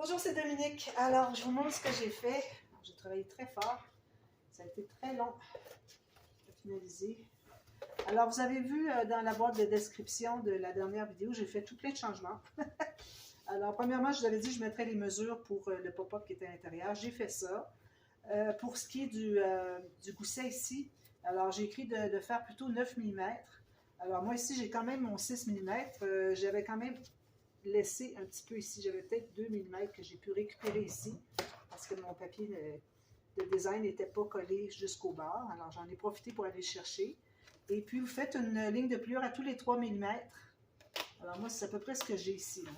Bonjour, c'est Dominique. Alors, je vous montre ce que j'ai fait. J'ai travaillé très fort. Ça a été très long à finaliser. Alors, vous avez vu dans la boîte de description de la dernière vidéo, j'ai fait tout plein de changements. Alors, premièrement, je vous avais dit que je mettrais les mesures pour le pop-up qui était à l'intérieur. J'ai fait ça. Pour ce qui est du gousset ici, alors j'ai écrit de faire plutôt 9 mm. Alors, moi ici, j'ai quand même mon 6 mm. J'avais quand même laissé un petit peu ici. J'avais peut-être 2 mm que j'ai pu récupérer ici parce que mon papier de design n'était pas collé jusqu'au bord. Alors, j'en ai profité pour aller le chercher. Et puis, vous faites une ligne de pliure à tous les 3 mm. Alors, moi, c'est à peu près ce que j'ai ici. Là.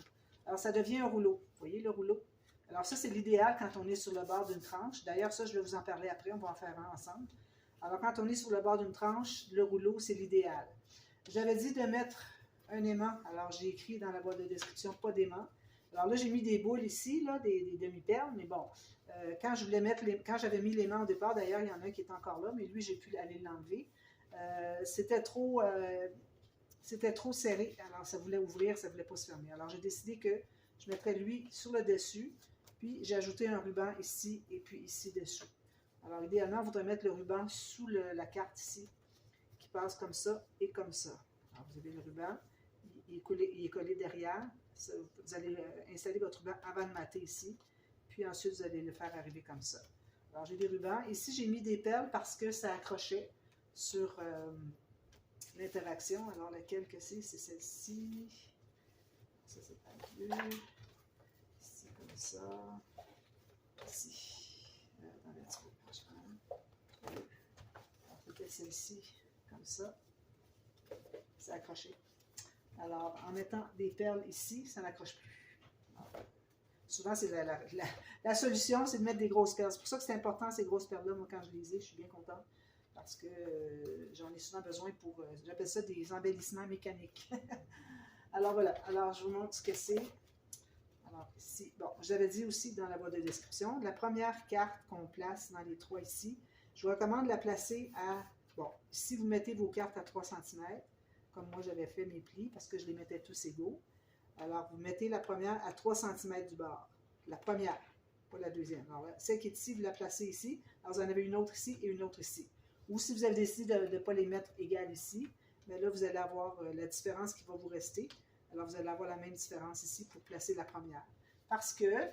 Alors, ça devient un rouleau. Vous voyez le rouleau? Alors, ça, c'est l'idéal quand on est sur le bord d'une tranche. D'ailleurs, ça, je vais vous en parler après. On va en faire un ensemble. Alors, quand on est sur le bord d'une tranche, le rouleau, c'est l'idéal. J'avais dit de mettre un aimant. Alors, j'ai écrit dans la boîte de description, pas d'aimant. Alors là, j'ai mis des boules ici, là, des demi-perles, mais bon, quand je voulais mettre quand j'avais mis l'aimant au départ, d'ailleurs, il y en a un qui est encore là, mais lui, j'ai pu aller l'enlever. C'était trop serré, alors ça voulait ouvrir, ça ne voulait pas se fermer. Alors, j'ai décidé que je mettrais lui sur le dessus, puis j'ai ajouté un ruban ici et puis ici dessous. Alors, idéalement, vous voudrez mettre le ruban sous la carte ici, qui passe comme ça et comme ça. Alors, vous avez le ruban. Il est collé derrière. Vous allez installer votre ruban avant de mater ici. Puis ensuite, vous allez le faire arriver comme ça. Alors, j'ai des rubans. Ici, j'ai mis des perles parce que ça accrochait sur l'interaction. Alors, laquelle que c'est? C'est celle-ci. Ça, c'est pas bleu. Ici, comme ça. Ici. Attendez un petit peu. Alors, c'était celle-ci, comme ça. C'est accroché. Alors, en mettant des perles ici, ça n'accroche plus. Alors, souvent, c'est la solution, c'est de mettre des grosses perles. C'est pour ça que c'est important, ces grosses perles-là. Moi, quand je les ai, je suis bien contente parce que j'en ai souvent besoin pour, j'appelle ça des embellissements mécaniques. Alors, voilà. Alors, je vous montre ce que c'est. Alors, ici, bon, j'avais dit aussi dans la boîte de description, la première carte qu'on place dans les trois ici, je vous recommande de la placer à, bon, si vous mettez vos cartes à 3 cm, comme moi j'avais fait mes plis, parce que je les mettais tous égaux. Alors, vous mettez la première à 3 cm du bord. La première, pas la deuxième. Alors, celle qui est ici, vous la placez ici. Alors, vous en avez une autre ici et une autre ici. Ou si vous avez décidé de ne pas les mettre égales ici, mais là, vous allez avoir la différence qui va vous rester. Alors, vous allez avoir la même différence ici pour placer la première. Parce que,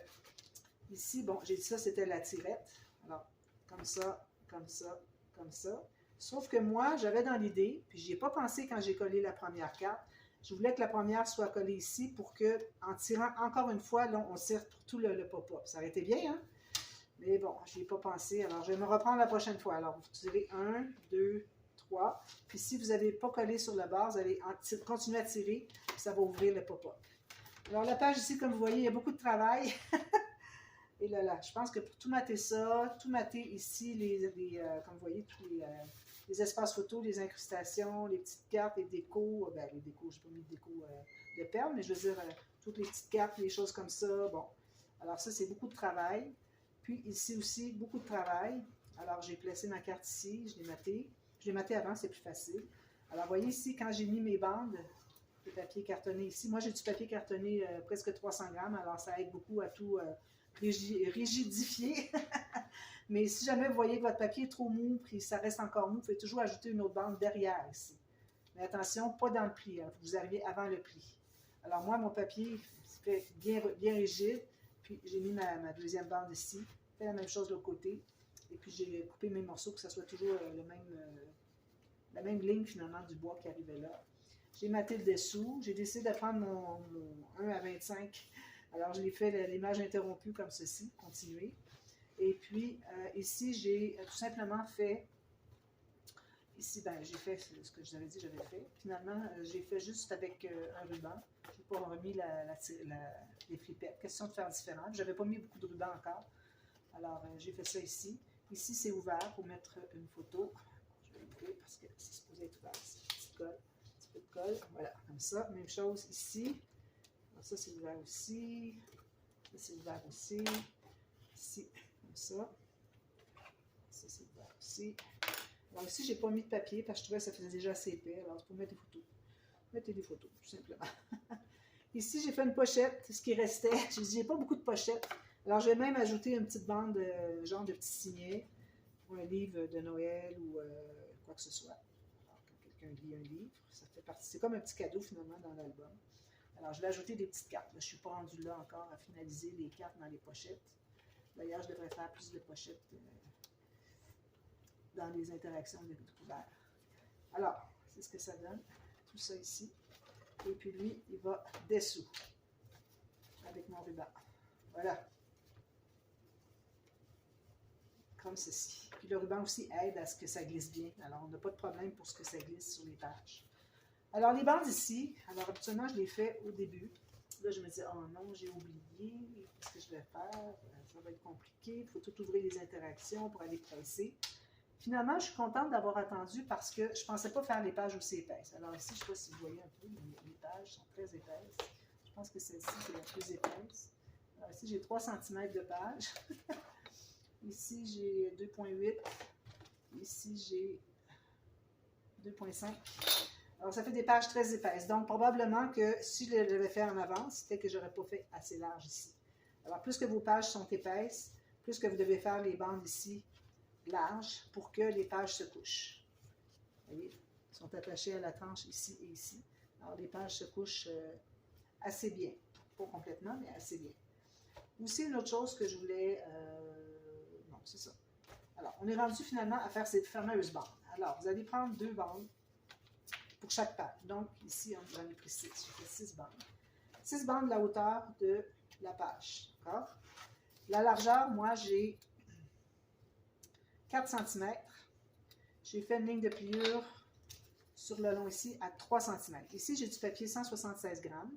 ici, bon, j'ai dit ça, c'était la tirette. Alors, comme ça, comme ça, comme ça. Sauf que moi, j'avais dans l'idée, puis je n'y ai pas pensé quand j'ai collé la première carte, je voulais que la première soit collée ici pour que, en tirant encore une fois, là, on tire pour tout le pop-up. Ça aurait été bien, hein? Mais bon, je n'y ai pas pensé. Alors, je vais me reprendre la prochaine fois. Alors, vous tirez 1, 2, 3. Puis si vous n'avez pas collé sur la base, vous allez continuer à tirer, puis ça va ouvrir le pop-up. Alors, la page ici, comme vous voyez, il y a beaucoup de travail. Et là, je pense que pour tout mater ça, tout mater ici, comme vous voyez, tous les espaces photos, les incrustations, les petites cartes, les décos, ben les décos, je n'ai pas mis de déco de perles, mais je veux dire, toutes les petites cartes, les choses comme ça, bon. Alors ça, c'est beaucoup de travail. Puis ici aussi, beaucoup de travail. Alors, j'ai placé ma carte ici, je l'ai matée. Je l'ai matée avant, c'est plus facile. Alors, vous voyez ici, quand j'ai mis mes bandes de papier cartonné ici, moi, j'ai du papier cartonné presque 300 grammes, alors ça aide beaucoup à tout rigidifier. Mais si jamais vous voyez que votre papier est trop mou, puis ça reste encore mou, vous pouvez toujours ajouter une autre bande derrière ici. Mais attention, pas dans le pli, hein, vous arrivez avant le pli. Alors moi, mon papier fait bien rigide, puis j'ai mis ma deuxième bande ici, fait la même chose de l'autre côté, et puis j'ai coupé mes morceaux pour que ça soit toujours la même ligne finalement du bois qui arrivait là. J'ai maté le dessous, j'ai décidé de prendre mon 1 à 25. Alors, je l'ai fait l'image interrompue comme ceci, continuer. Et puis, ici, j'ai tout simplement fait, ici, ben, j'ai fait ce que je vous avais dit, j'avais fait. Finalement, j'ai fait juste avec un ruban. Je n'ai pas remis les flipettes. Question de faire différent. Je n'avais pas mis beaucoup de ruban encore. Alors, j'ai fait ça ici. Ici, c'est ouvert pour mettre une photo. Je vais l'ouvrir parce que c'est supposé être ouvert. C'est une petite colle. Un petit peu de colle. Voilà, comme ça. Même chose ici. Ça, c'est ouvert aussi. Ça, c'est ouvert aussi. Ici, comme ça. Ça, c'est ouvert aussi. Alors ici, je n'ai pas mis de papier parce que je trouvais que ça faisait déjà assez épais. Alors, c'est pour mettre des photos. Mettez des photos, tout simplement. Ici, j'ai fait une pochette, ce qui restait. Je dis, j'ai pas beaucoup de pochettes. Alors, je vais même ajouter une petite bande, genre de petits signets, ou un livre de Noël, ou quoi que ce soit. Alors, quand quelqu'un lit un livre, ça fait partie. C'est comme un petit cadeau, finalement, dans l'album. Alors, je vais ajouter des petites cartes. Là, je ne suis pas rendue là encore à finaliser les cartes dans les pochettes. D'ailleurs, je devrais faire plus de pochettes dans les interactions de couverts. Alors, c'est ce que ça donne. Tout ça ici. Et puis lui, il va dessous avec mon ruban. Voilà. Comme ceci. Puis le ruban aussi aide à ce que ça glisse bien. Alors, on n'a pas de problème pour ce que ça glisse sur les pages. Alors, les bandes ici, alors habituellement, je les fais au début. Là, je me dis, oh non, j'ai oublié. Qu'est-ce que je vais faire? Ça va être compliqué. Il faut tout ouvrir les interactions pour aller presser. Finalement, je suis contente d'avoir attendu parce que je ne pensais pas faire les pages aussi épaisses. Alors ici, je ne sais pas si vous voyez un peu, mais les pages sont très épaisses. Je pense que celle-ci, c'est la plus épaisse. Alors ici, j'ai 3 cm de page. Ici, j'ai 2,8. Ici, j'ai 2,5. Alors, ça fait des pages très épaisses. Donc, probablement que si je l'avais fait en avance, c'était que je n'aurais pas fait assez large ici. Alors, plus que vos pages sont épaisses, plus que vous devez faire les bandes ici larges pour que les pages se couchent. Vous voyez, ils sont attachés à la tranche ici et ici. Alors, les pages se couchent assez bien. Pas complètement, mais assez bien. Aussi, une autre chose que je voulais... non, c'est ça. Alors, on est rendu finalement à faire ces fameuses bandes. Alors, vous allez prendre 2 bandes pour chaque page. Donc, ici, j'en ai pris 6. J'ai fait 6 bandes. 6 bandes de la hauteur de la page. D'accord? La largeur, moi, j'ai 4 cm. J'ai fait une ligne de pliure sur le long ici à 3 cm. Ici, j'ai du papier 176 grammes.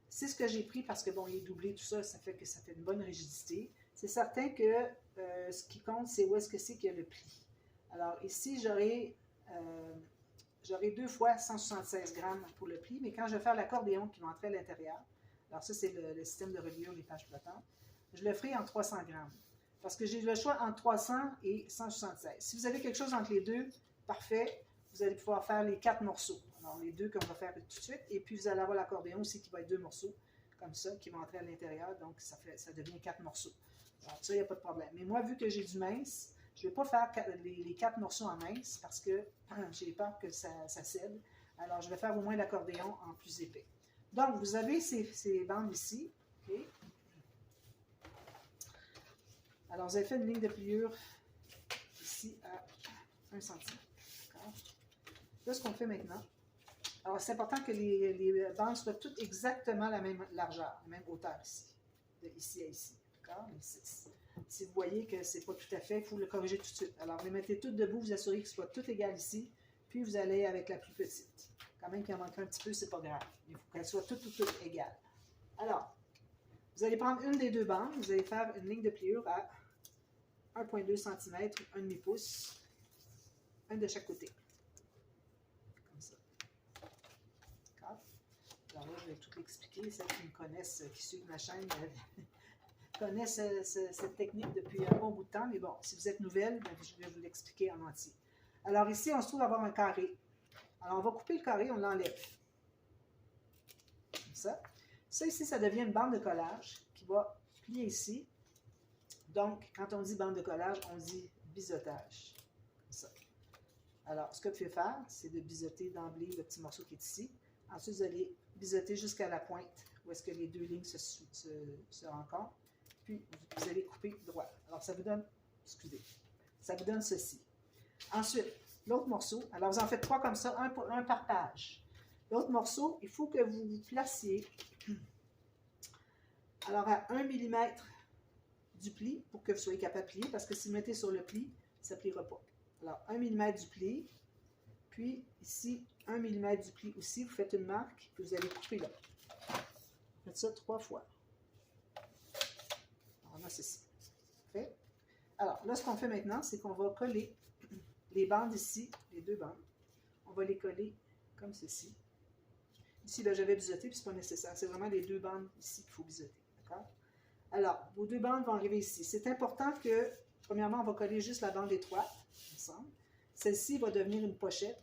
C'est ce que j'ai pris parce que, bon, il est doublé, tout ça, ça fait que ça fait une bonne rigidité. C'est certain que ce qui compte, c'est où est-ce que c'est qu'il y a le pli. Alors, ici, j'aurai 2 fois 176 grammes pour le pli, mais quand je vais faire l'accordéon qui va entrer à l'intérieur, alors ça, c'est le système de reliure, les pages flottantes, je le ferai en 300 grammes. Parce que j'ai le choix entre 300 et 176. Si vous avez quelque chose entre les deux, parfait, vous allez pouvoir faire les 4 morceaux. Alors, les 2 qu'on va faire tout de suite, et puis vous allez avoir l'accordéon aussi qui va être 2 morceaux, comme ça, qui vont entrer à l'intérieur, donc ça devient 4 morceaux. Alors, ça, il n'y a pas de problème. Mais moi, vu que j'ai du mince, je ne vais pas faire les 4 morceaux en mince parce que j'ai peur que ça cède. Alors, je vais faire au moins l'accordéon en plus épais. Donc, vous avez ces bandes ici. Okay. Alors, vous avez fait une ligne de pliure ici à 1 cm. Là, ce qu'on fait maintenant, alors c'est important que les bandes soient toutes exactement la même largeur, la même hauteur ici, de ici à ici. D'accord? Si vous voyez que ce n'est pas tout à fait, il faut le corriger tout de suite. Alors, vous les mettez toutes debout, vous assurez qu'elles soient toutes égales ici, puis vous allez avec la plus petite. Quand même qu'il en manque un petit peu, c'est pas grave. Il faut qu'elles soient toutes égales. Alors, vous allez prendre une des 2 bandes, vous allez faire une ligne de pliure à 1,2 cm, 1 demi-pouce, un de chaque côté. Comme ça. D'accord? Alors là, je vais tout l'expliquer. Celles qui me connaissent, qui suivent ma chaîne, connaissent cette technique depuis un bon bout de temps. Mais bon, si vous êtes nouvelle, je vais vous l'expliquer en entier. Alors ici, on se trouve avoir un carré. Alors, on va couper le carré, on l'enlève. Comme ça. Ça ici, ça devient une bande de collage qui va plier ici. Donc, quand on dit bande de collage, on dit biseautage. Comme ça. Alors, ce que vous pouvez faire, c'est de biseauter d'emblée le petit morceau qui est ici. Ensuite, vous allez biseauter jusqu'à la pointe, où est-ce que les 2 lignes se rencontrent. Puis, vous allez couper droit. Alors, ça vous donne, excusez, ça vous donne ceci. Ensuite, l'autre morceau, alors vous en faites 3 comme ça, un par page. L'autre morceau, il faut que vous vous placiez, alors à 1 mm du pli, pour que vous soyez capable de plier, parce que si vous mettez sur le pli, ça ne pliera pas. Alors, 1 mm du pli, puis ici, 1 mm du pli aussi, vous faites une marque, puis vous allez couper là. Faites ça 3 fois. Alors là, c'est ça. Fait. Alors, là, ce qu'on fait maintenant, c'est qu'on va coller les bandes ici, les 2 bandes. On va les coller comme ceci. Ici, là, j'avais biseauté, puis ce n'est pas nécessaire. C'est vraiment les 2 bandes ici qu'il faut biseauter. D'accord? Alors, vos 2 bandes vont arriver ici. C'est important que, premièrement, on va coller juste la bande étroite ensemble. Celle-ci va devenir une pochette.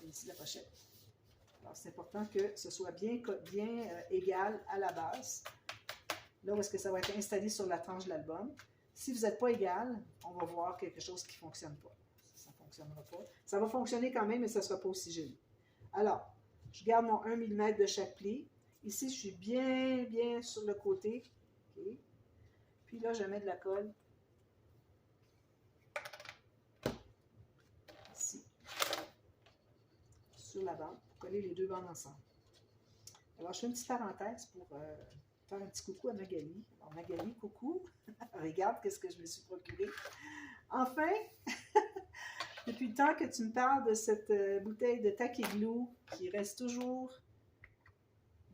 Ici, la pochette. Alors, c'est important que ce soit bien égal à la base. Là où est-ce que ça va être installé sur la tranche de l'album. Si vous n'êtes pas égal, on va voir quelque chose qui ne fonctionne pas. Ça ne fonctionnera pas. Ça va fonctionner quand même, mais ça ne sera pas aussi joli. Alors, je garde mon 1 mm de chaque pli. Ici, je suis bien sur le côté. Okay. Puis là, je mets de la colle. Ici. Sur la bande, pour coller les deux bandes ensemble. Alors, je fais une petite parenthèse pour faire un petit coucou à Magali. Alors, Magali, coucou. Regarde qu'est-ce que je me suis procuré. Enfin, depuis le temps que tu me parles de cette bouteille de Tacky Glue qui reste toujours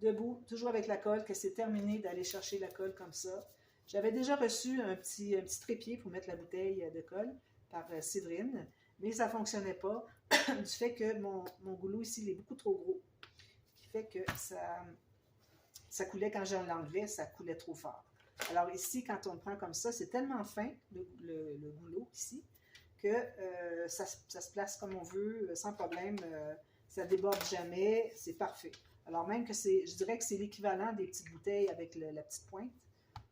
debout, toujours avec la colle, que c'est terminé d'aller chercher la colle comme ça. J'avais déjà reçu un petit trépied pour mettre la bouteille de colle par Séverine, mais ça ne fonctionnait pas du fait que mon goulot ici il est beaucoup trop gros. Ce qui fait que ça coulait quand je l'enlevais, ça coulait trop fort. Alors ici, quand on le prend comme ça, c'est tellement fin, le goulot ici, que ça se place comme on veut, sans problème, ça ne déborde jamais, c'est parfait. Alors même que je dirais que c'est l'équivalent des petites bouteilles avec la petite pointe,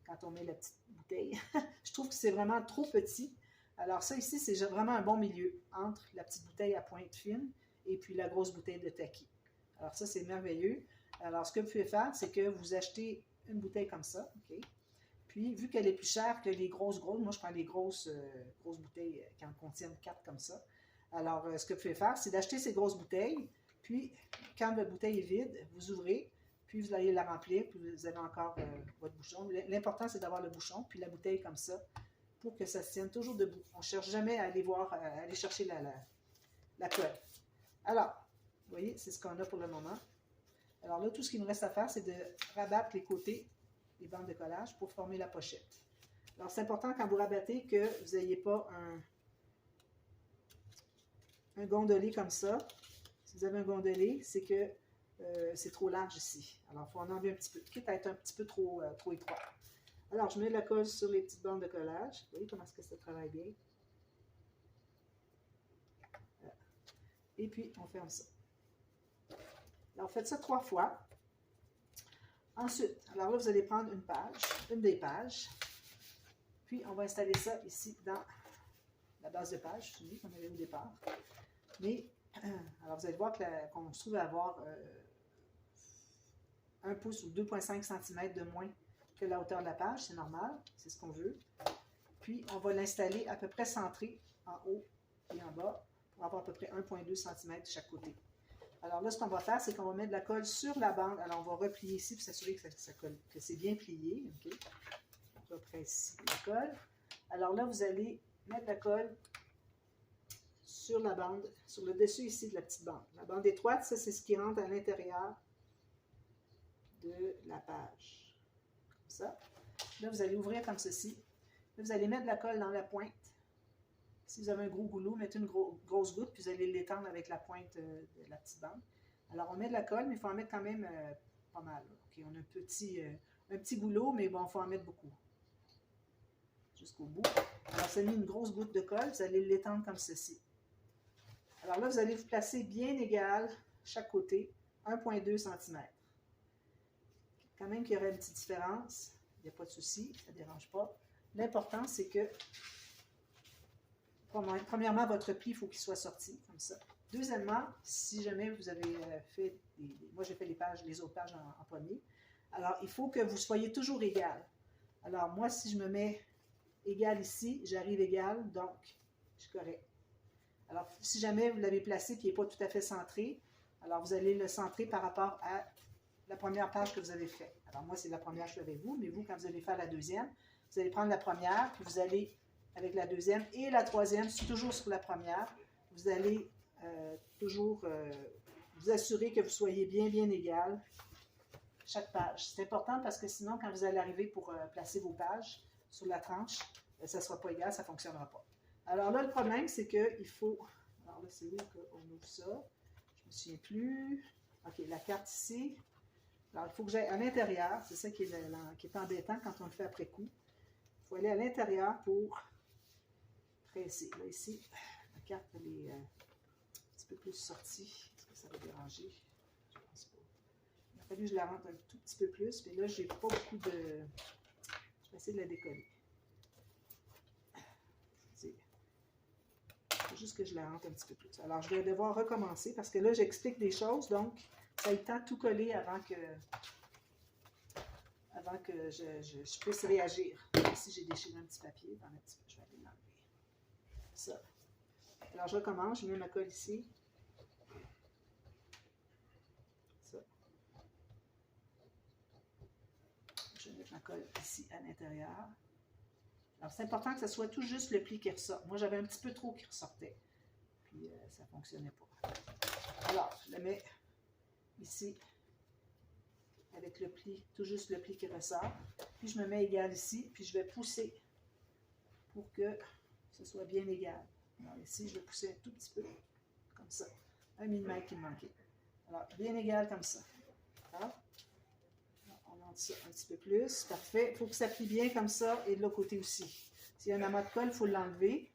quand on met la petite bouteille. Je trouve que c'est vraiment trop petit. Alors ça ici, c'est vraiment un bon milieu entre la petite bouteille à pointe fine et puis la grosse bouteille de Tacky. Alors ça, c'est merveilleux. Alors ce que vous pouvez faire, c'est que vous achetez une bouteille comme ça, OK? Puis, vu qu'elle est plus chère que les grosses, moi je prends les grosses bouteilles qui en contiennent 4 comme ça. Alors, ce que vous pouvez faire, c'est d'acheter ces grosses bouteilles, puis quand votre bouteille est vide, vous ouvrez, puis vous allez la remplir, puis vous avez encore votre bouchon. L'important, c'est d'avoir le bouchon, puis la bouteille comme ça, pour que ça se tienne toujours debout. On ne cherche jamais à aller chercher la colle. Alors, vous voyez, c'est ce qu'on a pour le moment. Alors là, tout ce qu'il nous reste à faire, c'est de rabattre les côtés des bandes de collage pour former la pochette. Alors, c'est important quand vous rabattez que vous n'ayez pas un gondolé comme ça. Si vous avez un gondolé, c'est que c'est trop large ici. Alors, il faut en enlever un petit peu, quitte à être un petit peu trop étroit. Alors, je mets la colle sur les petites bandes de collage. Vous voyez comment est-ce que ça travaille bien. Voilà. Et puis, on ferme ça. Alors, faites ça 3 fois. Ensuite, alors là, vous allez prendre une des pages, puis on va installer ça ici dans la base de page, celui qu'on avait au départ. Mais, alors vous allez voir qu'on se trouve à avoir 1 pouce ou 2,5 cm de moins que la hauteur de la page, c'est normal, c'est ce qu'on veut. Puis, on va l'installer à peu près centré en haut et en bas pour avoir à peu près 1,2 cm de chaque côté. Alors là, ce qu'on va faire, c'est qu'on va mettre de la colle sur la bande. Alors, on va replier ici pour s'assurer que c'est bien plié. Okay? On represse ici la colle. Alors là, vous allez mettre la colle sur la bande, sur le dessus ici de la petite bande. La bande étroite, ça, c'est ce qui rentre à l'intérieur de la page. Comme ça. Là, vous allez ouvrir comme ceci. Là, vous allez mettre de la colle dans la pointe. Si vous avez un gros goulot, mettez une grosse goutte, puis vous allez l'étendre avec la pointe de la petite bande. Alors, on met de la colle, mais il faut en mettre quand même pas mal. Okay, on a un petit goulot, mais bon, il faut en mettre beaucoup. Jusqu'au bout. Alors, ça met une grosse goutte de colle, vous allez l'étendre comme ceci. Alors là, vous allez vous placer bien égal, chaque côté, 1,2 cm. Quand même qu'il y aurait une petite différence, il n'y a pas de souci, ça ne dérange pas. L'important, c'est que premièrement, votre pli, il faut qu'il soit sorti, comme ça. Deuxièmement, si jamais vous avez fait, moi j'ai fait les autres pages en premier, alors il faut que vous soyez toujours égal. Alors moi, si je me mets égal ici, j'arrive égal, donc je suis correct. Alors si jamais vous l'avez placé et qu'il n'est pas tout à fait centré, alors vous allez le centrer par rapport à la première page que vous avez faite. Alors moi, c'est la première que je fais avec vous, mais vous, quand vous allez faire la deuxième, vous allez prendre la première, puis vous allez avec la deuxième et la troisième, c'est toujours sur la première. Vous allez toujours vous assurer que vous soyez bien égal chaque page. C'est important parce que sinon, quand vous allez arriver pour placer vos pages sur la tranche, ça ne sera pas égal, ça ne fonctionnera pas. Alors là, le problème, c'est qu'il faut... Alors là, c'est où qu'on ouvre ça? Je ne me souviens plus. OK, la carte ici. Alors, il faut que j'aille à l'intérieur. C'est ça qui est embêtant quand on le fait après coup. Il faut aller à l'intérieur pour... Ici. Là, ici, la carte elle est un petit peu plus sortie. Est-ce que ça va déranger? Je fallu que je la rentre un tout petit peu plus. Puis là, j'ai pas beaucoup de... Je vais essayer de la décoller. C'est juste que je la rentre un petit peu plus. Alors, je vais devoir recommencer parce que là, j'explique des choses. Donc, ça a le temps de tout coller avant que je puisse réagir. Ici, j'ai déchiré un petit papier. Je vais aller l'enlever. Ça. Alors, je recommence. Je mets ma colle ici. Ça. Je vais mettre ma colle ici à l'intérieur. Alors, c'est important que ce soit tout juste le pli qui ressort. Moi, j'avais un petit peu trop qui ressortait. Puis, ça ne fonctionnait pas. Alors, je le mets ici avec le pli, tout juste le pli qui ressort. Puis, je me mets égal ici. Puis, je vais pousser pour que ce soit bien égal. Alors, ici, je vais pousser un tout petit peu, comme ça. 1 mm qui me manquait. Alors, bien égal comme ça. Alors, on monte ça un petit peu plus. Parfait. Il faut que ça plie bien comme ça et de l'autre côté aussi. S'il y a un amas de colle, il faut l'enlever.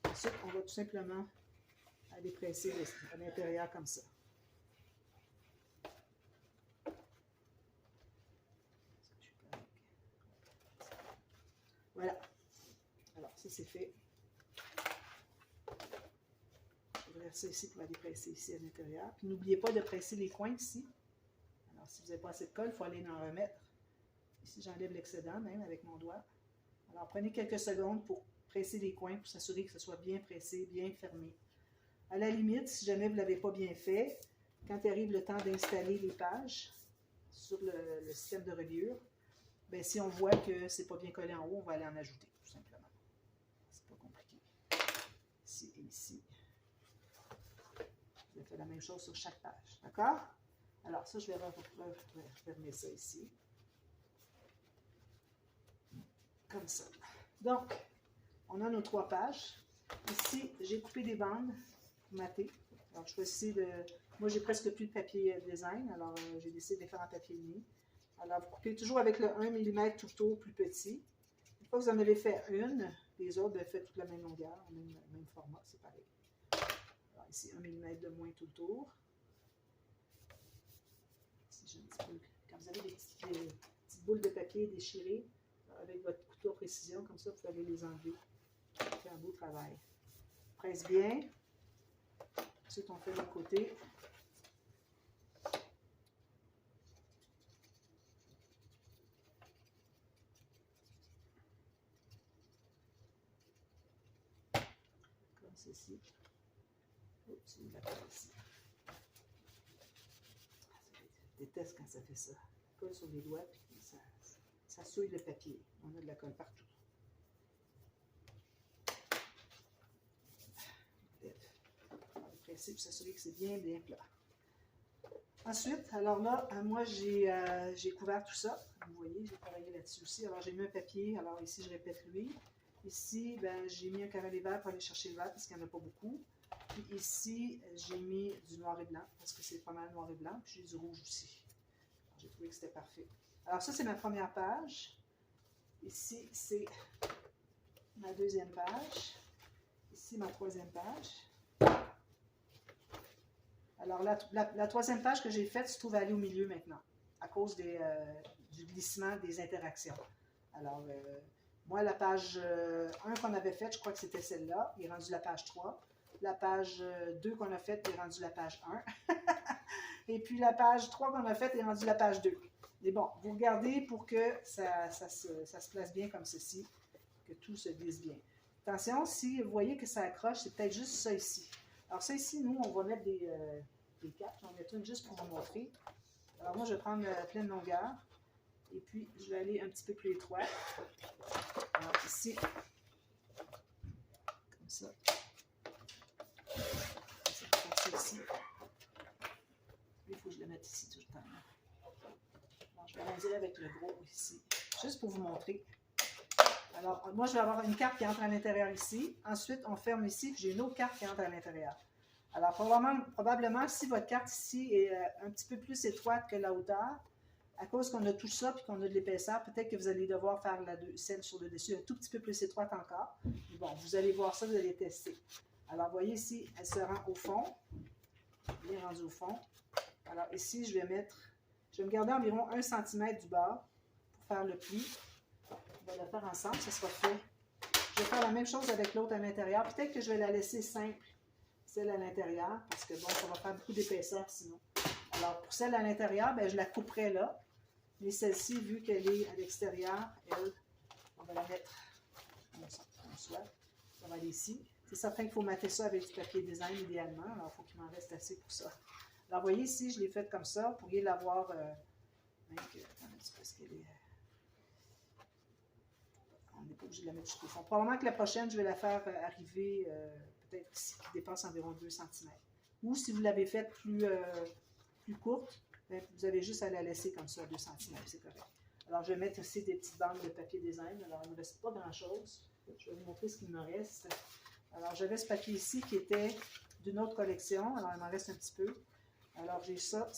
Ensuite, on va tout simplement aller presser à l'intérieur comme ça. Voilà. Alors, ça, c'est fait. Je vais ça ici pour aller presser ici à l'intérieur. Puis, n'oubliez pas de presser les coins ici. Alors, si vous n'avez pas assez de colle, il faut aller en remettre. Ici, j'enlève l'excédent même avec mon doigt. Alors, prenez quelques secondes pour presser les coins pour s'assurer que ce soit bien pressé, bien fermé. À la limite, si jamais vous ne l'avez pas bien fait, quand arrive le temps d'installer les pages sur le système de reliure, bien, si on voit que ce n'est pas bien collé en haut, on va aller en ajouter, tout simplement. C'est pas compliqué. Ici et ici. Vous avez fait la même chose sur chaque page. D'accord? Alors, ça, je vais refermer ça ici. Comme ça. Donc, on a nos 3 pages. Ici, j'ai coupé des bandes matées. Alors, je vais essayer de... Moi, j'ai presque plus de papier design, alors j'ai décidé de les faire en papier uni. Alors, vous coupez toujours avec le 1 mm tout autour plus petit. Une fois que vous en avez fait une, les autres, bien, faites toute la même longueur, même format, c'est pareil. Alors, ici, 1 mm de moins tout autour. Ici, j'ai un petit peu... Quand vous avez des petites boules de papier déchirées, avec votre couteau à précision, comme ça, vous pouvez les enlever. C'est un beau travail. Presse bien. Ensuite, on fait de l'autre côté. Comme ceci. Oups, il y a la colle ici. Je déteste quand ça fait ça. La colle sur les doigts, puis ça souille le papier. On a de la colle partout. Presser pour s'assurer que c'est bien plat. Ensuite, alors là, moi, j'ai couvert tout ça. Vous voyez, j'ai travaillé là-dessus aussi. Alors, j'ai mis un papier. Alors, ici, je répète lui. Ici, ben, j'ai mis un carré vert pour aller chercher le vert parce qu'il n'y en a pas beaucoup. Puis ici, j'ai mis du noir et blanc parce que c'est pas mal noir et blanc. Puis j'ai du rouge aussi. J'ai trouvé que c'était parfait. Alors, ça, c'est ma première page. Ici, c'est ma deuxième page. Ici, ma troisième page. Alors, la troisième page que j'ai faite se trouve aller au milieu maintenant, à cause du glissement des interactions. Alors, moi, la page 1 qu'on avait faite, je crois que c'était celle-là, il est rendu la page 3. La page 2 qu'on a faite, il est rendu la page 1. Et puis, la page 3 qu'on a faite, il est rendu la page 2. Mais bon, vous regardez pour que ça se place bien comme ceci, que tout se glisse bien. Attention, si vous voyez que ça accroche, c'est peut-être juste ça ici. Alors ça ici, nous, on va mettre des cartes. J'en mets une juste pour vous montrer. Alors moi, je vais prendre pleine longueur. Et puis, je vais aller un petit peu plus étroit. Alors ici, comme ça. Ça va faire ça ici. Il faut que je le mette ici tout le temps. Alors, je vais arrondir avec le gros ici, juste pour vous montrer. Alors, moi, je vais avoir une carte qui entre à l'intérieur ici. Ensuite, on ferme ici, puis j'ai une autre carte qui entre à l'intérieur. Alors, probablement, si votre carte ici est un petit peu plus étroite que la hauteur, à cause qu'on a tout ça et qu'on a de l'épaisseur, peut-être que vous allez devoir faire celle sur le dessus un tout petit peu plus étroite encore. Mais bon, vous allez voir ça, vous allez tester. Alors, vous voyez ici, elle se rend au fond. Bien rendue au fond. Alors, ici, je vais mettre Je vais me garder environ 1 cm du bord pour faire le pli. On va le faire ensemble, ça sera fait. Je vais faire la même chose avec l'autre à l'intérieur. Peut-être que je vais la laisser simple, celle à l'intérieur, parce que bon, ça va faire beaucoup d'épaisseur sinon. Alors, pour celle à l'intérieur, ben, je la couperai là. Mais celle-ci, vu qu'elle est à l'extérieur, elle, on va la mettre comme ça. Ça va aller ici. C'est certain qu'il faut mater ça avec du papier design idéalement. Alors, il faut qu'il m'en reste assez pour ça. Alors, vous voyez ici, je l'ai faite comme ça. Vous pourriez l'avoir... attendez un petit peu, est-ce qu'elle est... On n'est pas obligé de la mettre jusqu'au fond. Probablement que la prochaine, je vais la faire arriver peut-être ici, qui dépasse environ 2 cm. Ou si vous l'avez faite plus courte, bien, vous avez juste à la laisser comme ça, 2 cm, c'est correct. Alors, je vais mettre aussi des petites bandes de papier design. Alors, il ne me reste pas grand-chose. Je vais vous montrer ce qu'il me reste. Alors, j'avais ce papier ici qui était d'une autre collection. Alors, il m'en reste un petit peu. Alors, j'ai ça.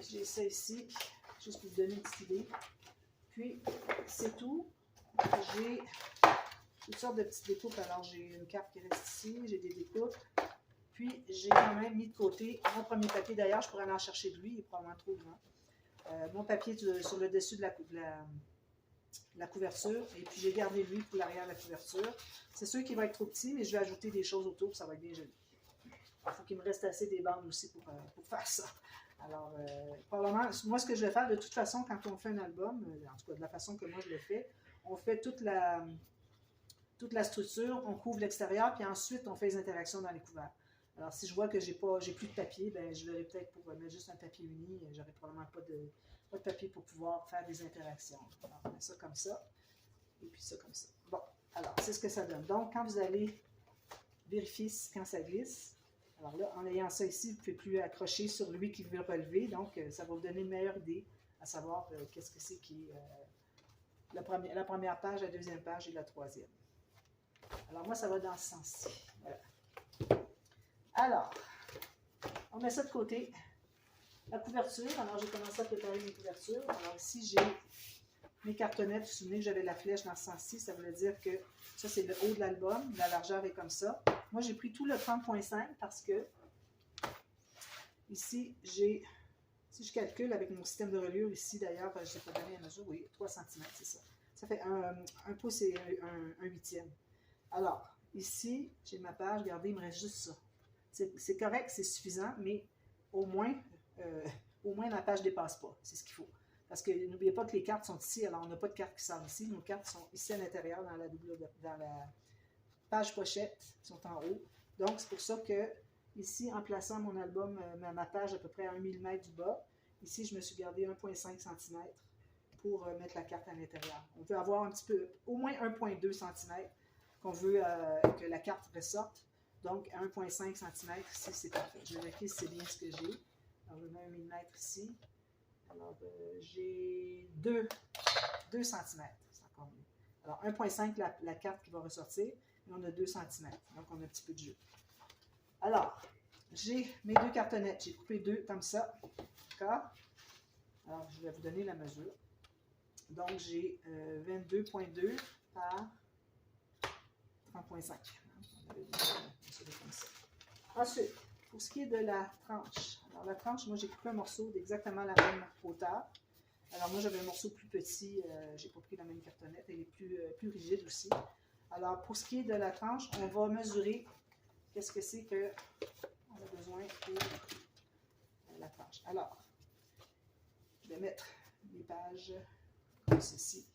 J'ai ça ici, juste pour vous donner une petite idée. Puis, c'est tout. J'ai toutes sortes de petites découpes. Alors, j'ai une carte qui reste ici, j'ai des découpes. Puis, j'ai quand même mis de côté mon premier papier. D'ailleurs, je pourrais aller en chercher de lui, il est probablement trop grand. Mon papier sur le dessus de la couverture. Et puis, j'ai gardé lui pour l'arrière de la couverture. C'est sûr qu'il va être trop petit, mais je vais ajouter des choses autour, ça va être bien joli. Il faut qu'il me reste assez des bandes aussi pour faire ça. Alors, probablement, moi, ce que je vais faire, de toute façon, quand on fait un album, en tout cas de la façon que moi je le fais, on fait toute la structure, on couvre l'extérieur, puis ensuite, on fait les interactions dans les couverts. Alors, si je vois que j'ai plus de papier, ben, je verrai peut-être pour mettre juste un papier uni, j'aurai probablement pas de papier pour pouvoir faire des interactions. Alors, on met ça comme ça, et puis ça comme ça. Bon, alors, c'est ce que ça donne. Donc, quand vous allez vérifier quand ça glisse, alors là, en ayant ça ici, vous ne pouvez plus accrocher sur lui qui veut relever, donc ça va vous donner une meilleure idée à savoir qu'est-ce que c'est qui est la première page, la deuxième page et la troisième. Alors moi, ça va dans ce sens-ci. Voilà. Alors, on met ça de côté. La couverture, alors j'ai commencé à préparer mes couvertures. Alors ici, j'ai mes cartonnettes. Vous vous souvenez que j'avais la flèche dans ce sens-ci, ça veut dire que ça, c'est le haut de l'album. La largeur est comme ça. Moi, j'ai pris tout le 30.5 parce que ici, si je calcule avec mon système de reliure ici, d'ailleurs, je ne sais pas donné la mesure, oui, 3 cm, c'est ça. Ça fait un pouce et un huitième. Alors, ici, j'ai ma page, regardez, il me reste juste ça. C'est correct, c'est suffisant, mais au moins ma page ne dépasse pas. C'est ce qu'il faut. Parce que n'oubliez pas que les cartes sont ici, alors on n'a pas de cartes qui sortent ici. Nos cartes sont ici à l'intérieur, dans la page pochette, qui sont en haut. Donc, c'est pour ça que, ici, en plaçant mon album, ma page à peu près à 1 mm du bas, ici, je me suis gardé 1,5 cm pour mettre la carte à l'intérieur. On peut avoir un petit peu, au moins 1,2 cm qu'on veut que la carte ressorte. Donc, à 1,5 cm, ici, c'est parfait. Je vais vérifier si c'est bien ce que j'ai. Alors, je mets 1 mm ici. Alors, j'ai 2 cm. C'est encore mieux. Alors, 1,5 la carte qui va ressortir. Et on a 2 cm. Donc, on a un petit peu de jeu. Alors, j'ai mes 2 cartonnettes. J'ai coupé 2 comme ça. D'accord? Alors, je vais vous donner la mesure. Donc, j'ai 22,2 par 30,5. Ensuite, pour ce qui est de la tranche. Alors, la tranche, moi, j'ai coupé un morceau d'exactement la même hauteur. Alors, moi, j'avais un morceau plus petit. Je n'ai pas pris la même cartonnette. Elle est plus rigide aussi. Alors, pour ce qui est de la tranche, on va mesurer qu'est-ce que c'est qu'on a besoin pour la tranche. Alors, je vais mettre mes pages comme ceci.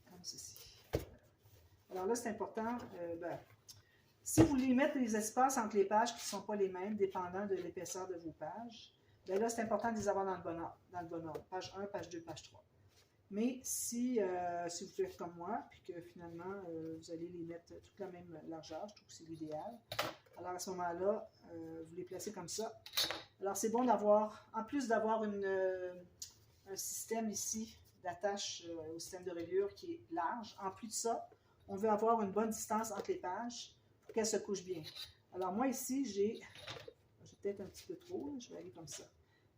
Comme ceci. Alors là, c'est important. Si vous voulez mettre des espaces entre les pages qui ne sont pas les mêmes, dépendant de l'épaisseur de vos pages, bien là, c'est important de les avoir dans le bon ordre. Page 1, page 2, page 3. Mais si vous faites comme moi, puis que finalement, vous allez les mettre toute la même largeur, je trouve que c'est l'idéal. Alors à ce moment-là, vous les placez comme ça. Alors c'est bon d'avoir, en plus d'avoir un système ici d'attache au système de reliure qui est large, en plus de ça, on veut avoir une bonne distance entre les pages pour qu'elles se couchent bien. Alors moi ici, j'ai peut-être un petit peu trop, je vais aller comme ça.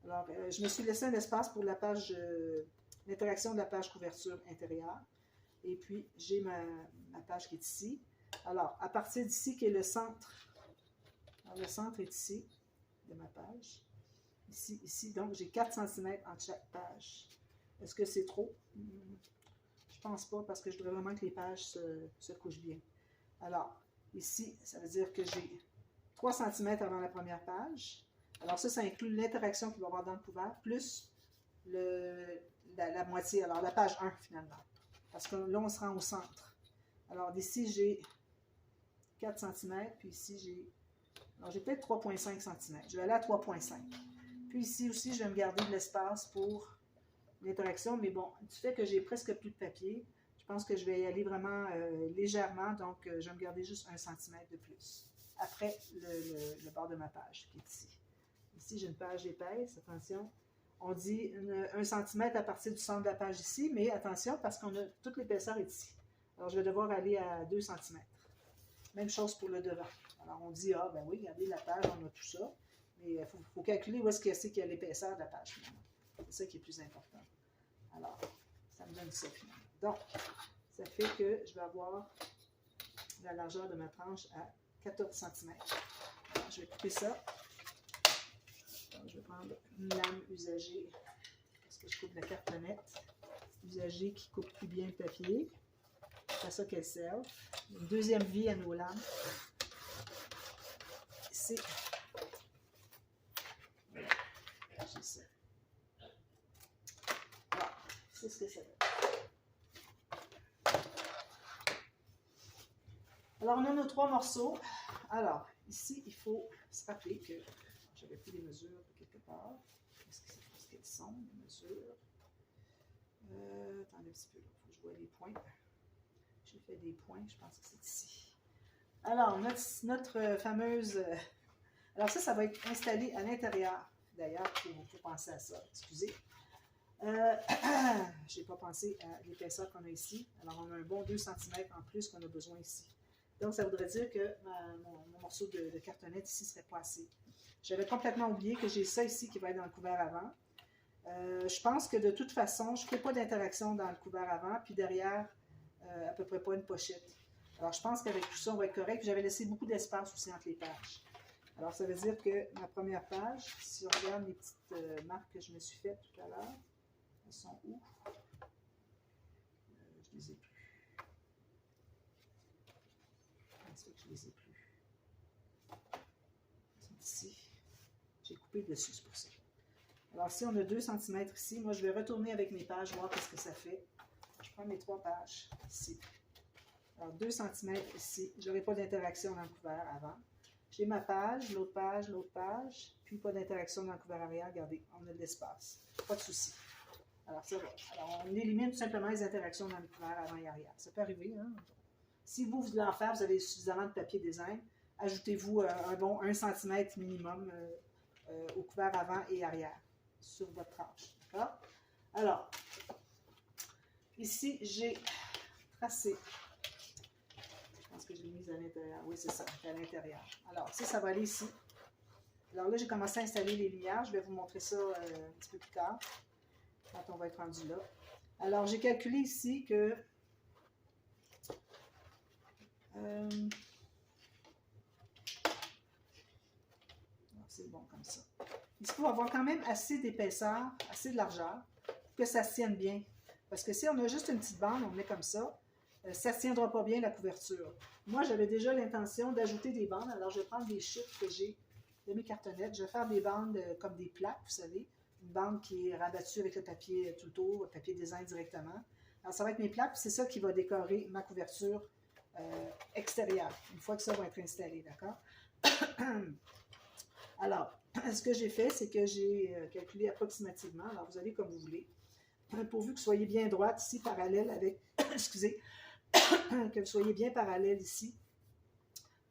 Alors je me suis laissé un espace pour la page, l'interaction de la page couverture intérieure. Et puis j'ai ma page qui est ici. Alors à partir d'ici qui est le centre. Alors, le centre est ici. de ma page. Ici, donc j'ai 4 cm entre chaque page. Est-ce que c'est trop? Je pense pas, parce que je voudrais vraiment que les pages se couchent bien. Alors, ici, ça veut dire que j'ai 3 cm avant la première page. Alors ça inclut l'interaction qu'il va y avoir dans le couvert, plus la moitié, alors la page 1 finalement. Parce que là, on se rend au centre. Alors d'ici, j'ai 4 cm, puis ici, j'ai peut-être 3,5 cm. Je vais aller à 3,5. Puis ici aussi, je vais me garder de l'espace pour l'interaction, mais bon, du fait que j'ai presque plus de papier, je pense que je vais y aller vraiment légèrement, donc je vais me garder juste 1 cm de plus, après le bord de ma page, qui est ici. Ici, j'ai une page épaisse, attention, on dit 1 cm à partir du centre de la page ici, mais attention, parce qu'on a toute l'épaisseur est ici. Alors, je vais devoir aller à 2 cm. Même chose pour le devant. Alors, on dit, ah, ben oui, regardez la page, on a tout ça, mais il faut calculer où est-ce qu'il y a l'épaisseur de la page, finalement. C'est ça qui est plus important. Alors, ça me donne ça finalement. Donc, ça fait que je vais avoir la largeur de ma tranche à 14 cm. Alors, je vais couper ça. Alors, je vais prendre une lame usagée, parce que je coupe la cartonnette usagée qui coupe plus bien le papier. C'est à ça qu'elle sert. Une deuxième vie à nos lames. Ici. Voilà. J'ai ça. C'est ce que ça donne. Alors, on a nos 3 morceaux. Alors, ici, il faut se rappeler que j'avais pris des mesures de quelque part. Est-ce qu'elles sont, les mesures? Attendez un petit peu, il faut que je vois les points. J'ai fait des points, je pense que c'est ici. Alors, notre fameuse... alors ça va être installé à l'intérieur. D'ailleurs, il faut penser à ça. Excusez. Je n'ai pas pensé à l'épaisseur qu'on a ici. Alors, on a un bon 2 cm en plus qu'on a besoin ici. Donc, ça voudrait dire que mon morceau de cartonnette ici serait pas assez. J'avais complètement oublié que j'ai ça ici qui va être dans le couvert avant. Je pense que de toute façon, je ne fais pas d'interaction dans le couvert avant, puis derrière, à peu près pas une pochette. Alors, je pense qu'avec tout ça, on va être correct. J'avais laissé beaucoup d'espace aussi entre les pages. Alors, ça veut dire que ma première page, si on regarde les petites marques que je me suis faites tout à l'heure, elles sont où? Je les ai plus. Je les ai plus. Ils sont ici. J'ai coupé le dessus, c'est pour ça. Alors, si on a 2 cm ici, moi, je vais retourner avec mes pages, voir ce que ça fait. Je prends mes 3 pages ici. Alors, 2 cm ici. Je n'aurai pas d'interaction dans le couvert avant. J'ai ma page, l'autre page, puis pas d'interaction dans le couvert arrière. Regardez, on a de l'espace. Pas de souci. Alors, ça va. Alors, on élimine tout simplement les interactions dans le couvert avant et arrière. Ça peut arriver, hein? Si vous voulez en faire, vous avez suffisamment de papier design, ajoutez-vous un bon 1 cm minimum au couvert avant et arrière sur votre tranche. D'accord? Alors, ici, j'ai tracé. Je pense que je l'ai mise à l'intérieur. Oui, c'est ça, à l'intérieur. Alors, ça va aller ici. Alors là, j'ai commencé à installer les lumières. Je vais vous montrer ça un petit peu plus tard, quand on va être rendu là. Alors, j'ai calculé ici que c'est bon comme ça. Il faut avoir quand même assez d'épaisseur, assez de largeur, pour que ça se tienne bien. Parce que si on a juste une petite bande, on met comme ça, ça ne tiendra pas bien la couverture. Moi, j'avais déjà l'intention d'ajouter des bandes. Alors, je vais prendre des chutes que j'ai de mes cartonnettes. Je vais faire des bandes comme des plaques, vous savez. Une bande qui est rabattue avec le papier tout le tour, le papier design directement. Alors, ça va être mes plaques, puis c'est ça qui va décorer ma couverture extérieure, une fois que ça va être installé, d'accord? Alors, ce que j'ai fait, c'est que j'ai calculé approximativement. Alors, vous allez comme vous voulez. Pourvu que vous soyez bien droite ici, parallèle avec... excusez, que vous soyez bien parallèle ici.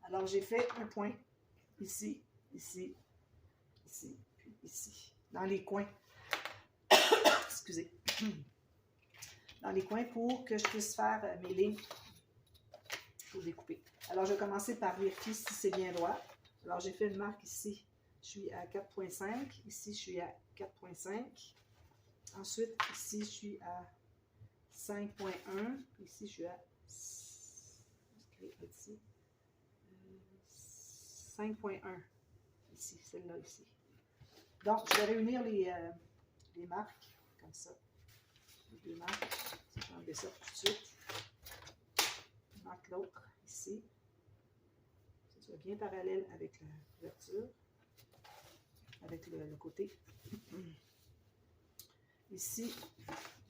Alors, j'ai fait un point ici, ici, ici, puis ici, dans les coins. Excusez. Dans les coins pour que je puisse faire mes lignes pour découper. Alors, je vais commencer par vérifier si c'est bien droit. Alors, j'ai fait une marque ici. Je suis à 4,5. Ici, je suis à 4,5. Ensuite, ici, je suis à 5,1. Ici, je suis à 5,1. ici, celle-là ici. Donc, je vais réunir les marques, comme ça. Les deux marques. Je vais enlever ça tout de suite. Je marque l'autre ici. Ça soit bien parallèle avec la couverture, avec le côté. Ici,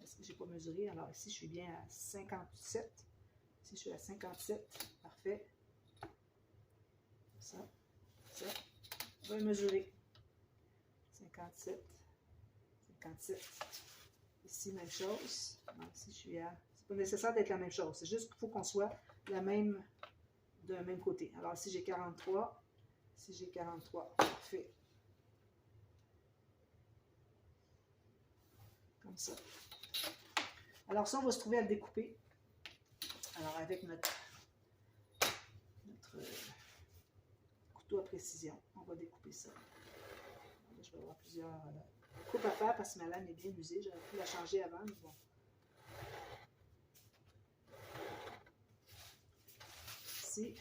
est-ce que je n'ai pas mesuré? Alors ici, je suis bien à 57. Ici, je suis à 57. Parfait. Ça. On va mesurer. 57. 57. Ici, même chose. Alors, ici, je suis à... C'est pas nécessaire d'être la même chose. C'est juste qu'il faut qu'on soit d'un même côté. Alors ici, j'ai 43. Ici, j'ai 43. Parfait. Comme ça. Alors ça, on va se trouver à le découper. Alors avec notre couteau à précision, on va découper ça. Là, je vais avoir plusieurs coupes à faire parce que ma lame est bien usée. J'aurais pu la changer avant, mais bon. Ici.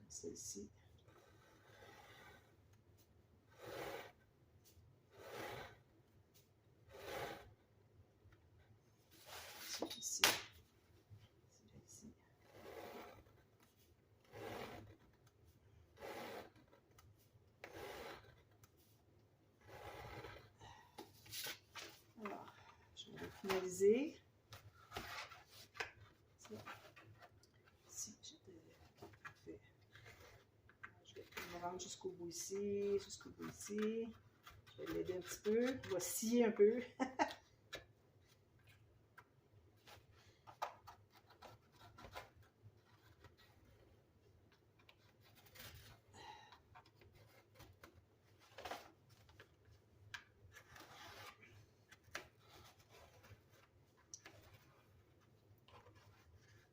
Celle-ci. Ici. Ici. Alors, je vais finaliser. Ici, j'étais parfait. Je vais me rendre jusqu'au bout ici, jusqu'au bout ici. Je vais l'aider un petit peu. Je vais scier un peu.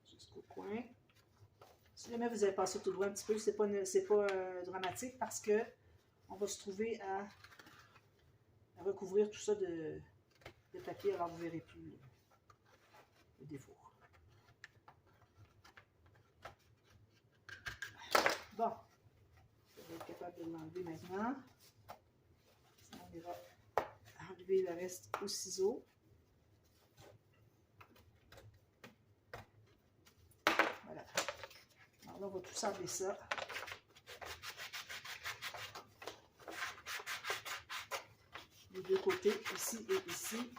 Jusqu'au coin. Si jamais vous avez passé tout droit un petit peu, c'est pas dramatique parce que on va se trouver à recouvrir tout ça de papier, alors vous ne verrez plus le défaut. Bon, je vais être capable de l'enlever maintenant. Ça, on ira enlever le reste au ciseau. Voilà. Alors là, on va tout sabler ça. Les deux côtés, ici et ici.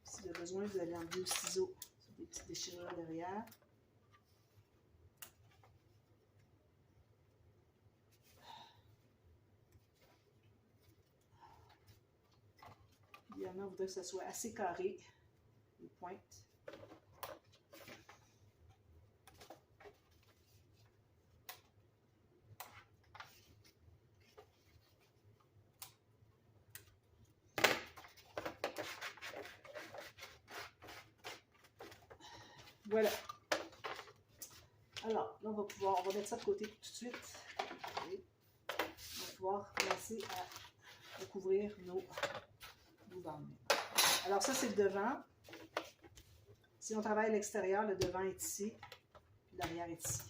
S'il y a besoin, vous allez enlever au ciseau des petites déchirures derrière. Idéalement, on voudrait que ça soit assez carré, les pointes. Voilà. Alors, là, on va mettre ça de côté tout de suite. Okay. On va pouvoir commencer à recouvrir nos bandelettes. Alors, ça, c'est le devant. Si on travaille à l'extérieur, le devant est ici, puis l'arrière est ici.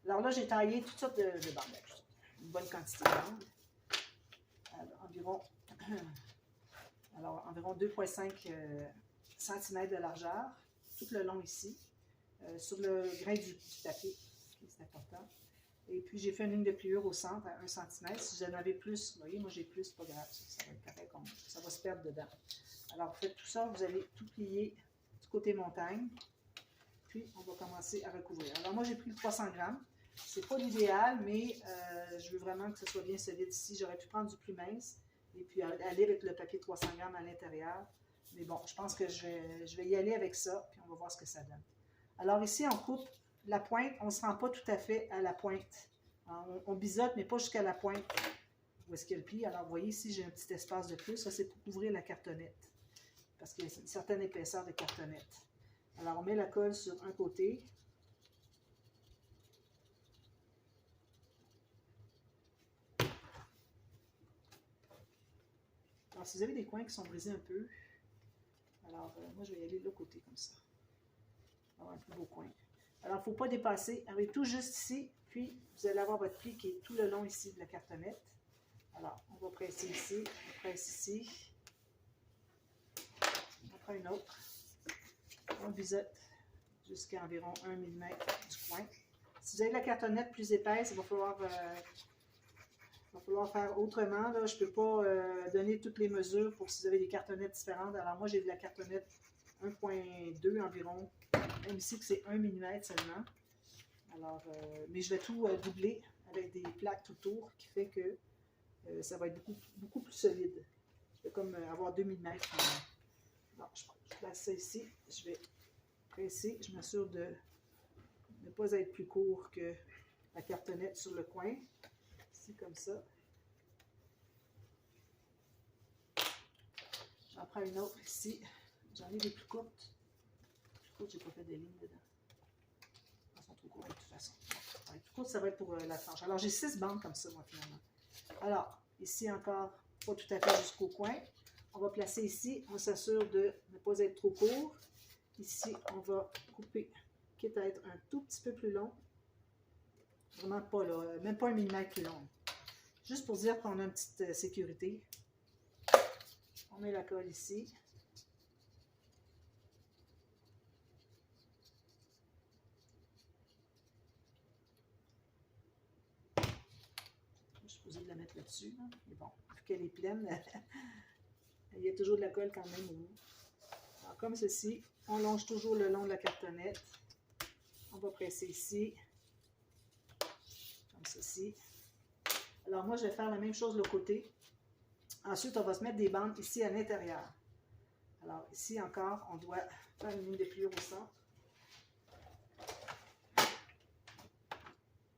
Alors là, j'ai taillé toutes sortes de bandelettes. Une bonne quantité de bandes. Environ 2,5 cm de largeur, tout le long ici. Sur le grain du papier, c'est important. Et puis, j'ai fait une ligne de pliure au centre à 1 cm. Si j'en avais plus, vous voyez, moi j'ai plus, c'est pas grave, ça va être correct, ça va se perdre dedans. Alors, vous faites tout ça, vous allez tout plier du côté montagne. Puis, on va commencer à recouvrir. Alors, moi, j'ai pris le 300 grammes. C'est pas l'idéal, mais je veux vraiment que ce soit bien solide ici. J'aurais pu prendre du plus mince et puis aller avec le papier 300 grammes à l'intérieur. Mais bon, je pense que je vais y aller avec ça, puis on va voir ce que ça donne. Alors ici, on coupe la pointe, on ne se rend pas tout à fait à la pointe. On biseaute, mais pas jusqu'à la pointe où est-ce qu'il y a le pli. Alors vous voyez ici, j'ai un petit espace de plus. Ça, c'est pour couvrir la cartonnette, parce qu'il y a une certaine épaisseur de cartonnette. Alors on met la colle sur un côté. Alors, si vous avez des coins qui sont brisés un peu, alors moi, je vais y aller de l'autre côté comme ça. On va avoir un plus beau coin. Alors, il ne faut pas dépasser. Arrivez tout juste ici, puis vous allez avoir votre pli qui est tout le long ici de la cartonnette. Alors, on va presser ici, on presse ici. On prend une autre. On biseute jusqu'à environ 1 mm du coin. Si vous avez la cartonnette plus épaisse, il va falloir faire autrement. Là. Je ne peux pas donner toutes les mesures pour si vous avez des cartonnettes différentes. Alors moi, j'ai de la cartonnette 1.2 environ. Même ici que c'est 1 mm seulement. Alors, mais je vais tout doubler avec des plaques tout autour, qui fait que ça va être beaucoup plus solide. Je vais comme avoir 2 mm. Non, je place ça ici. Je vais presser. Je m'assure de ne pas être plus court que la cartonnette sur le coin. Ici, comme ça. J'en prends une autre ici. J'en ai des plus courtes. Plus courtes, j'ai pas fait des lignes dedans. Elles sont trop courtes de toute façon. Les plus courtes, ça va être pour la tranche. Alors, j'ai 6 bandes comme ça, moi, finalement. Alors, ici encore, pas tout à fait jusqu'au coin. On va placer ici. On s'assure de ne pas être trop court. Ici, on va couper, quitte à être un tout petit peu plus long. Vraiment pas, là, même pas 1 mm plus long. Juste pour dire qu'on a une petite sécurité. On met la colle ici. Je suis supposée de la mettre là-dessus. Là. Mais bon, vu qu'elle est pleine, il y a toujours de la colle quand même au bout. Alors, comme ceci, on longe toujours le long de la cartonnette. On va presser ici. Comme ceci. Alors moi, je vais faire la même chose de l'autre côté. Ensuite, on va se mettre des bandes ici à l'intérieur. Alors ici encore, on doit faire une ligne de pliure au centre.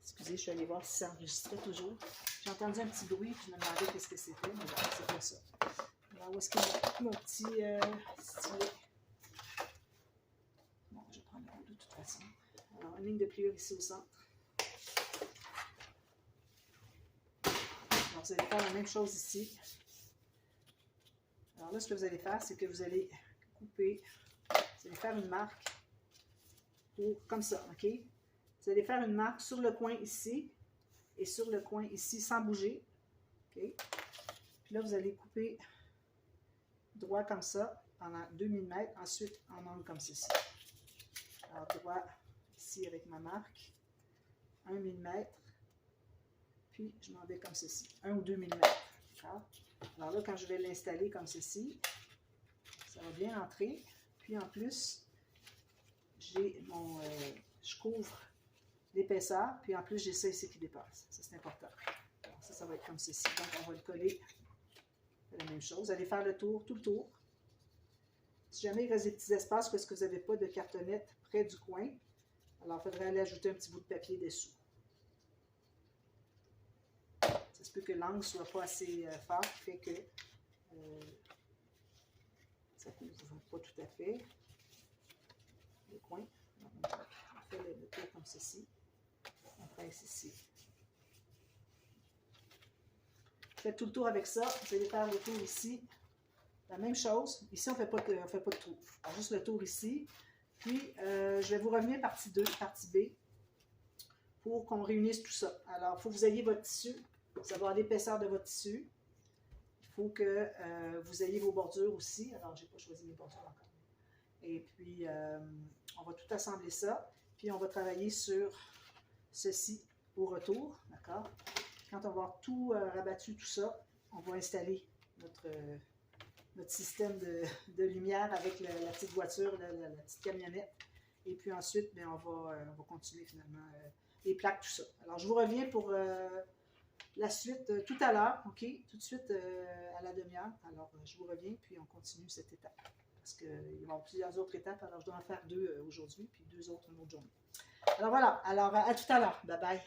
Excusez, je suis allée voir si ça enregistrait toujours. J'ai entendu un petit bruit, puis je me demandais qu'est-ce que c'était, mais bon, c'est pas ça. Alors, où est-ce que mon petit stylet? Bon, je vais prendre le haut de toute façon. Alors, une ligne de pliure ici au centre. Alors, vous allez faire la même chose ici. Alors là, ce que vous allez faire, c'est que vous allez couper, vous allez faire une marque pour, comme ça, OK? Vous allez faire une marque sur le coin ici et sur le coin ici sans bouger, OK? Puis là, vous allez couper droit comme ça pendant 2 mm, ensuite en angle comme ceci. Alors, droit ici avec ma marque, 1 mm, puis je m'en vais comme ceci, 1 ou 2 mm, d'accord? Alors là, quand je vais l'installer comme ceci, ça va bien entrer. Puis en plus, j'ai mon, je couvre l'épaisseur, puis en plus, j'ai ça ici qui dépasse. Ça, c'est important. Alors ça, ça va être comme ceci. Donc, on va le coller. C'est la même chose. Vous allez faire le tour, tout le tour. Si jamais il reste des petits espaces parce que vous n'avez pas de cartonnette près du coin, alors il faudrait aller ajouter un petit bout de papier dessous. Ça se peut que l'angle ne soit pas assez fort, qui fait que ça ne couvre pas tout à fait le coin. Donc, on fait le tour comme ceci. On presse ici. Faites tout le tour avec ça. Vous allez faire le tour ici. La même chose. Ici, on ne fait pas de tour. Alors, juste le tour ici. Puis, je vais vous revenir partie 2, partie B, pour qu'on réunisse tout ça. Alors, il faut que vous ayez votre tissu, savoir l'épaisseur de votre tissu. Il faut que vous ayez vos bordures aussi. Alors, je n'ai pas choisi mes bordures encore. Et puis, on va tout assembler ça. Puis, on va travailler sur ceci au retour. D'accord? Quand on va avoir tout rabattu, tout ça, on va installer notre système de lumière avec la petite voiture, la petite camionnette. Et puis ensuite, bien, on va continuer finalement les plaques, tout ça. Alors, je vous reviens pour la suite tout à l'heure, OK? Tout de suite à la demi-heure. Alors, je vous reviens, puis on continue cette étape. Parce qu'il va y avoir plusieurs autres étapes. Alors, je dois en faire 2 aujourd'hui, puis 2 autres une autre journée. Alors, voilà. Alors, à tout à l'heure. Bye bye.